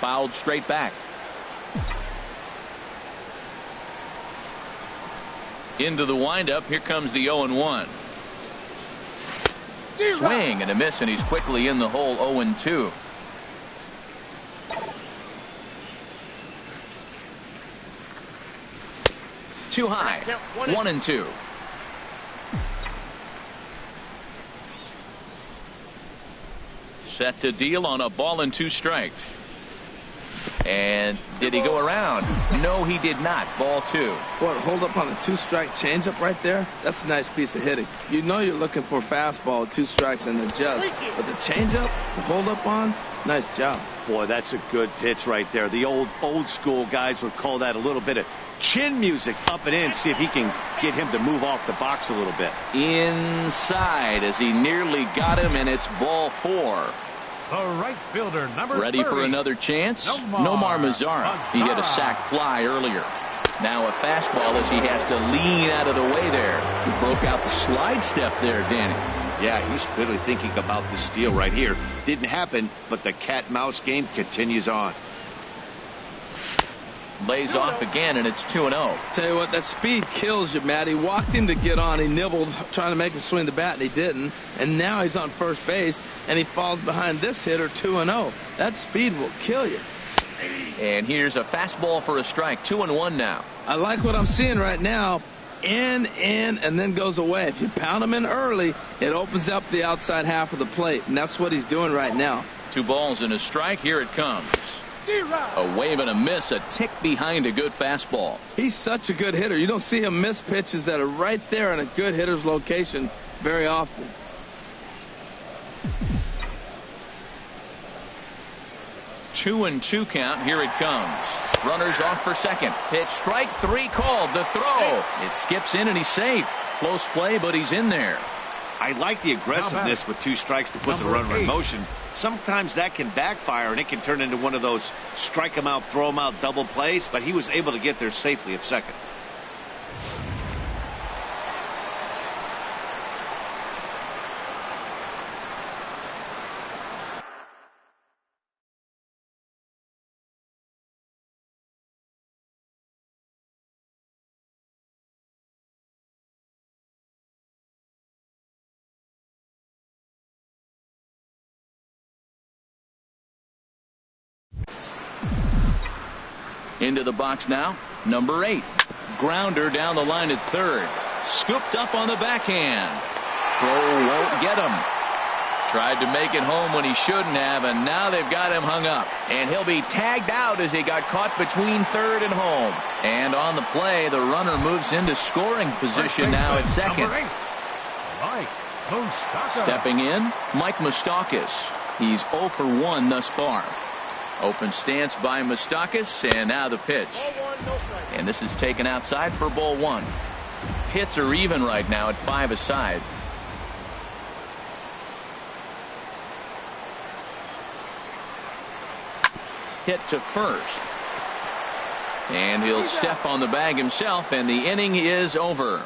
Fouled straight back. Into the windup. Here comes the 0-1. Swing and a miss, and he's quickly in the hole. 0-2. Too high. 1-2. Set to deal on a ball and 2 strikes. And did he go around? No, he did not. Ball 2. What, hold up on a 2-strike changeup right there? That's a nice piece of hitting. You know you're looking for a fastball, 2 strikes and adjust. But the changeup, the hold up on, nice job. Boy, that's a good pitch right there. The old school guys would call that a little bit of chin music up and in. See if he can get him to move off the box a little bit. Inside as he nearly got him, and it's ball 4. The right fielder, number ready 30. For another chance? Nomar Mazara. He hit a sac fly earlier. Now a fastball as he has to lean out of the way there. He broke out the slide step there, Danny. Yeah, he's clearly thinking about the steal right here. Didn't happen, but the cat-mouse game continues on. Lays off again, and it's 2-0. Tell you what, that speed kills you, Matt. He walked him to get on. He nibbled, trying to make him swing the bat, and he didn't. And now he's on first base, and he falls behind this hitter 2-0. That speed will kill you. And here's a fastball for a strike. 2-1 now. I like what I'm seeing right now. In, and then goes away. If you pound him in early, it opens up the outside half of the plate, and that's what he's doing right now. 2 balls and a strike. Here it comes. A wave and a miss, a tick behind a good fastball. He's such a good hitter. You don't see him miss pitches that are right there in a good hitter's location very often. Two and 2 count. Here it comes. Runners off for second. Pitch, strike 3 called. The throw. It skips in and he's safe. Close play, but he's in there. I like the aggressiveness with 2 strikes to put the runner in motion. Sometimes that can backfire, and it can turn into one of those strike him out, throw him out double plays, but he was able to get there safely at second. Into the box now, number 8. Grounder down the line at third. Scooped up on the backhand. Throw won't get him. Tried to make it home when he shouldn't have, and now they've got him hung up. And he'll be tagged out as he got caught between third and home. And on the play, the runner moves into scoring position now at second. Stepping in, Mike Moustakas. He's 0 for 1 thus far. Open stance by Moustakas, and now the pitch. And this is taken outside for ball 1. hits are even right now at 5 aside. Hit to first. And he'll step on the bag himself, and the inning is over.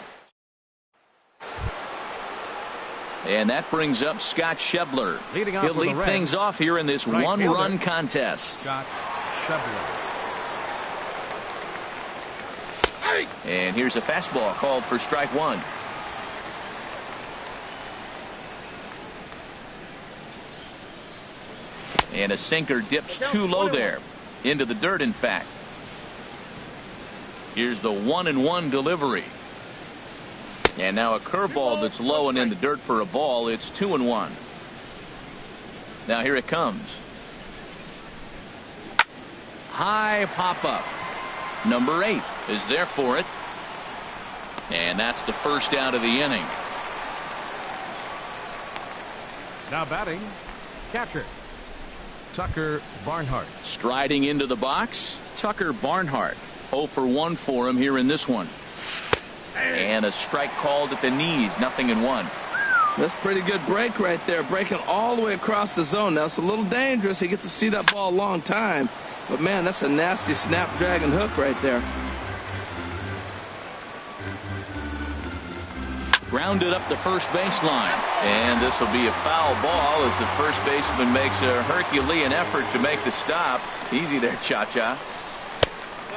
And that brings up Scott Schebler. He'll lead things off here in this one-run contest. Scott Schebler. And here's a fastball called for strike one. And a sinker dips too low there. Into the dirt, in fact. Here's the 1-1 delivery. And now a curveball that's low and in the dirt for a ball. It's 2-1. Now here it comes. High pop up. Number 8 is there for it. And that's the first out of the inning. Now batting, catcher Tucker Barnhart. Striding into the box, Tucker Barnhart. 0 for 1 for him here in this one. And a strike called at the knees. 0-1. That's a pretty good break right there. Breaking all the way across the zone. Now, it's a little dangerous. He gets to see that ball a long time. But, man, that's a nasty snapdragon hook right there. Grounded up the first baseline. And this will be a foul ball as the first baseman makes a Herculean effort to make the stop. Easy there, Cha-Cha.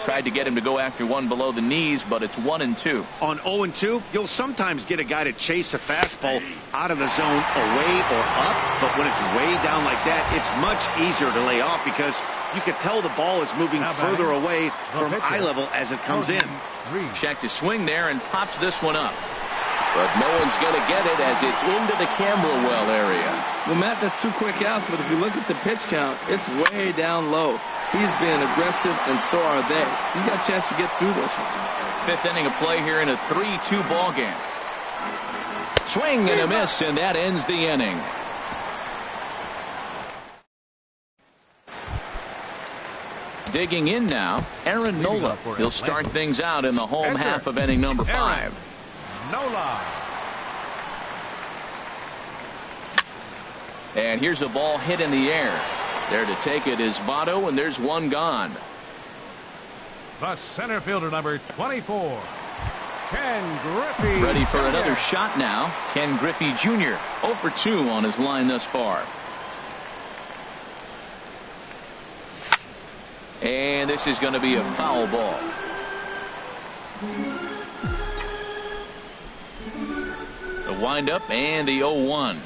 Tried to get him to go after one below the knees, but it's 1-2. On 0-2, you'll sometimes get a guy to chase a fastball out of the zone away or up, but when it's way down like that, it's much easier to lay off because you can tell the ball is moving further away from eye level as it comes in. Check to swing there and pops this one up. But no one's going to get it as it's into the camera well area. Well, Matt, that's 2 quick outs, but if you look at the pitch count, it's way down low. He's being aggressive, and so are they. He's got a chance to get through this one. 5th inning of play here in a 3-2 ball game. Swing and a miss, and that ends the inning. Digging in now, Aaron Nola. He'll start things out in the home half of inning number 5. Nola. And here's a ball hit in the air. There to take it is Votto, and there's one gone. The center fielder, number 24, Ken Griffey. Ready for another shot now. Ken Griffey Jr. 0 for 2 on his line thus far. And this is going to be a foul ball. The windup and the 0-1.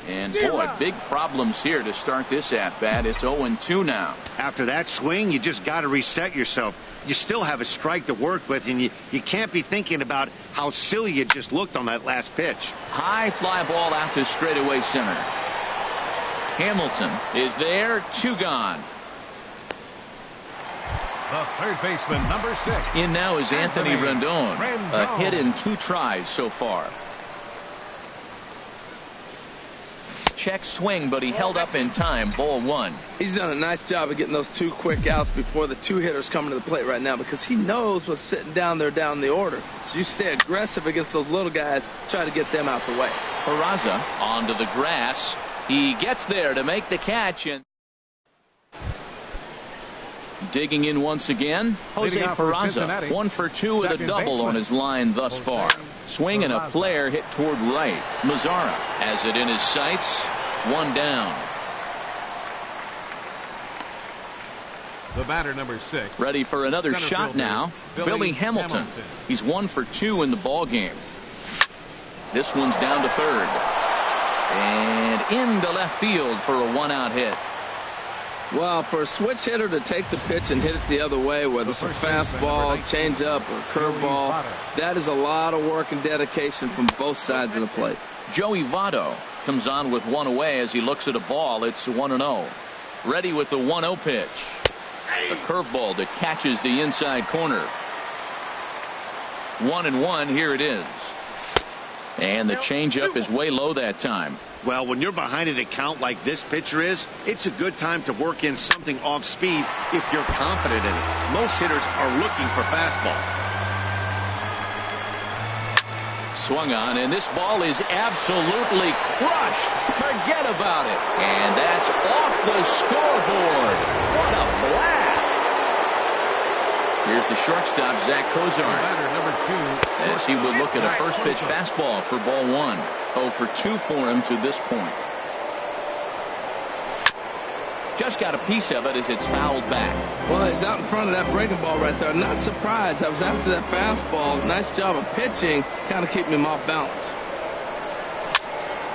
And boy, big problems here to start this at bat. It's 0-2 now. After that swing, you just got to reset yourself. You still have a strike to work with, and you can't be thinking about how silly you just looked on that last pitch. High fly ball out to straightaway center. Hamilton is there. 2 gone. The third baseman, number 6. In now is Anthony Rendon. A hit in 2 tries so far. Check swing, but he held up in time. Ball 1. He's done a nice job of getting those 2 quick outs before the 2 hitters coming to the plate right now because he knows what's sitting down there down the order. So you stay aggressive against those little guys, try to get them out the way. Peraza onto the grass. He gets there to make the catch, and digging in once again, Jose Peraza. 1 for 2 with a double on his line thus far. Swing and a flare hit toward right. Mazzara has it in his sights. 1 down. The batter, number 6. Ready for another shot now. Billy Hamilton. He's 1 for 2 in the ball game. This one's down to third. And into left field for a 1-out hit. Well, for a switch hitter to take the pitch and hit it the other way, whether it's a fastball, changeup, or curveball, that is a lot of work and dedication from both sides of the plate. Joey Votto comes on with 1 away as he looks at a ball. It's 1-0. Ready with the 1-0 pitch. A curveball that catches the inside corner. 1-1. Here it is. And the changeup is way low that time. Well, when you're behind an account like this pitcher is, it's a good time to work in something off speed if you're confident in it. Most hitters are looking for fastball. swung on, and this ball is absolutely crushed. Forget about it. And that's off the scoreboard. What a blast. Here's the shortstop, Zach Cozart, as he would look at a first pitch fastball for ball one. 0 for 2 for him to this point. Just got a piece of it as it's fouled back. Well, he's out in front of that breaking ball right there. Not surprised. I was after that fastball. Nice job of pitching, kind of keeping him off balance.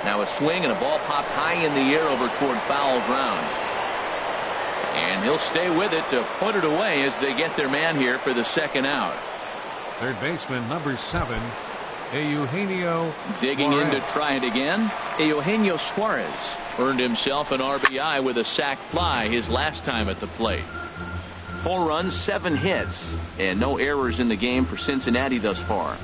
Now a swing and a ball popped high in the air over toward foul ground. And he'll stay with it to put it away as they get their man here for the second out. Third baseman, number 7, Eugenio digging Suarez. in to try it again. Eugenio Suarez earned himself an RBI with a sac fly his last time at the plate. 4 runs, 7 hits, and no errors in the game for Cincinnati thus far.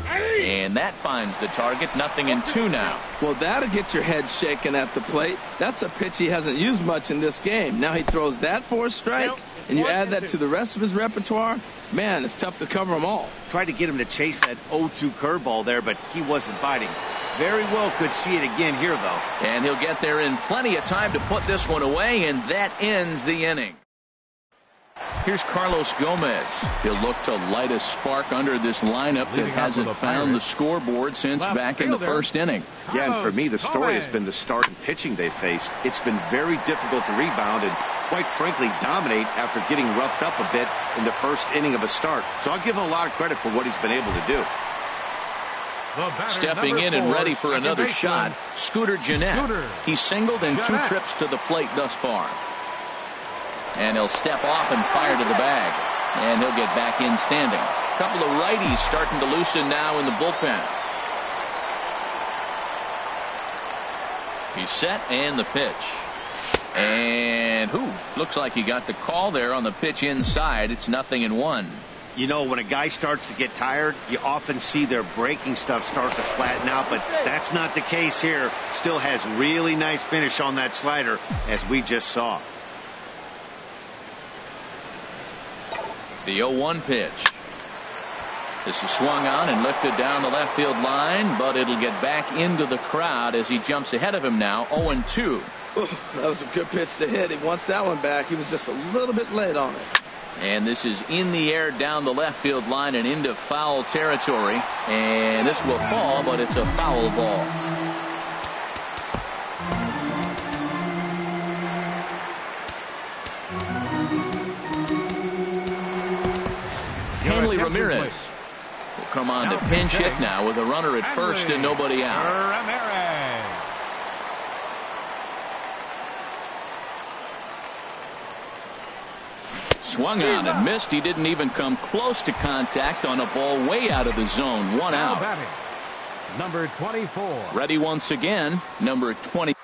And that finds the target. 0-2 now. Well, that'll get your head shaken at the plate. That's a pitch he hasn't used much in this game. Now he throws that for a strike, and you add that to the rest of his repertoire. Man, it's tough to cover them all. Tried to get him to chase that 0-2 curveball there, but he wasn't biting. Very well could see it again here, though. And he'll get there in plenty of time to put this one away, and that ends the inning. Here's Carlos Gomez. He'll look to light a spark under this lineup that hasn't found the scoreboard since back in the first inning. Yeah, and for me, the story has been the start and pitching they faced. It's been very difficult to rebound and, quite frankly, dominate after getting roughed up a bit in the first inning of a start. So I'll give him a lot of credit for what he's been able to do. Stepping in and ready for another shot, Scooter Gennett. He's singled in 2 trips to the plate thus far. And he'll step off and fire to the bag. And he'll get back in standing. A couple of righties starting to loosen now in the bullpen. He's set and the pitch. And looks like he got the call there on the pitch inside. It's 0-1. You know, when a guy starts to get tired, you often see their breaking stuff start to flatten out, but that's not the case here. Still has really nice finish on that slider, as we just saw. The 0-1 pitch. This is swung on and lifted down the left field line, but it'll get back into the crowd as he jumps ahead of him now. 0-2. That was a good pitch to hit. He wants that one back. He was just a little bit late on it. And this is in the air down the left field line and into foul territory. And this will fall, but it's a foul ball. Hanley Ramirez will come on to pinch hit now with a runner at first and nobody out. Swung on and missed. He didn't even come close to contact on a ball way out of the zone. 1 out. Number 24. Ready once again, number 20.